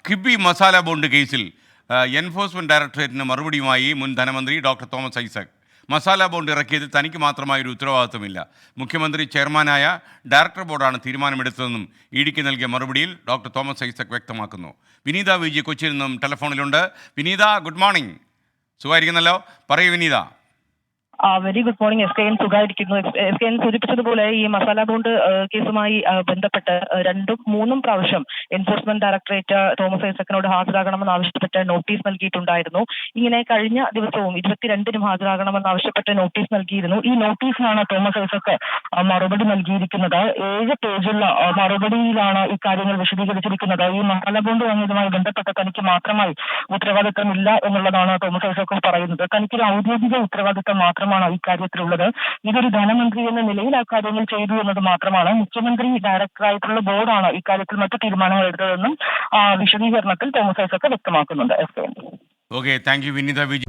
KIIFB masala bond കേസിൽ enforcement ഡയറക്ടറേറ്റിന് മറുപടിയുമായി മുൻ ധനമന്ത്രി ഡോക്ടർ തോമസ് ഐസക്. മസാല ബോണ്ട് ഇറക്കിയതിൽ തനിക്ക് മാത്രമായൊരു ഉത്തരവാദിത്വമില്ല. മുഖ്യമന്ത്രി ചെയർമാനായ ഡയറക്ടർ ബോർഡാണ് തീരുമാനമെടുത്തതെന്നും ഇഡിക്ക് നൽകിയ മറുപടിയിൽ ഡോക്ടർ തോമസ് ഐസക് വ്യക്തമാക്കുന്നു. വിനീത വിജി കൊച്ചിയിൽ നിന്നും ടെലിഫോണിലുണ്ട്. വിനീത, ഗുഡ് മോർണിംഗ്. സുഖമായിരിക്കുന്നല്ലോ? പറയൂ വിനീത. Very good morning. സുഖമായിരിക്കുന്നു. സൂചിപ്പിച്ചതുപോലെ ഈ മസാല ബോണ്ട് കേസുമായി ബന്ധപ്പെട്ട് രണ്ടും മൂന്നും പ്രാവശ്യം എൻഫോഴ്സ്മെന്റ് ഡയറക്ടറേറ്റ് തോമസ് ഐസക്കിനോട് ഹാജരാകണമെന്ന് ആവശ്യപ്പെട്ട് നോട്ടീസ് നൽകിയിട്ടുണ്ടായിരുന്നു. ഇങ്ങനെ കഴിഞ്ഞ ദിവസവും 22-നും ഹാജരാകണമെന്ന് ആവശ്യപ്പെട്ട് നോട്ടീസ് നൽകിയിരുന്നു. ഈ നോട്ടീസിനാണ് തോമസ് ഐസക് മറുപടി നൽകിയിരിക്കുന്നത്. 7 പേജുള്ള മറുപടിയിലാണ് ഇക്കാര്യങ്ങൾ വിശദീകരിച്ചിരിക്കുന്നത്. ഈ മസാല ബോണ്ട് വാങ്ങിയതുമായി ബന്ധപ്പെട്ട് തനിക്ക് മാത്രമായി ഉത്തരവാദിത്തമില്ല എന്നുള്ളതാണ് തോമസ് ഐസക് പറയുന്നത്. തനിക്കൊരു ഔദ്യോഗിക ഉത്തരവാദിത്തം മാത്രമാണ് ഇക്കാര്യത്തിലുള്ളത്. ഇതൊരു ധനമന്ത്രി എന്ന നിലയിൽ ആ കാര്യങ്ങൾ ചെയ്തു എന്നത് മാത്രമാണ്. മുഖ്യമന്ത്രി ഡയറക്ടറായിട്ടുള്ള ബോർഡാണ് ഇക്കാര്യത്തിൽ മറ്റു തീരുമാനങ്ങൾ എടുത്തതെന്നും വിശദീകരണത്തിൽ തോമസ് ഐസക് വ്യക്തമാക്കുന്നുണ്ട്. Okay, thank you Vineetha Viji.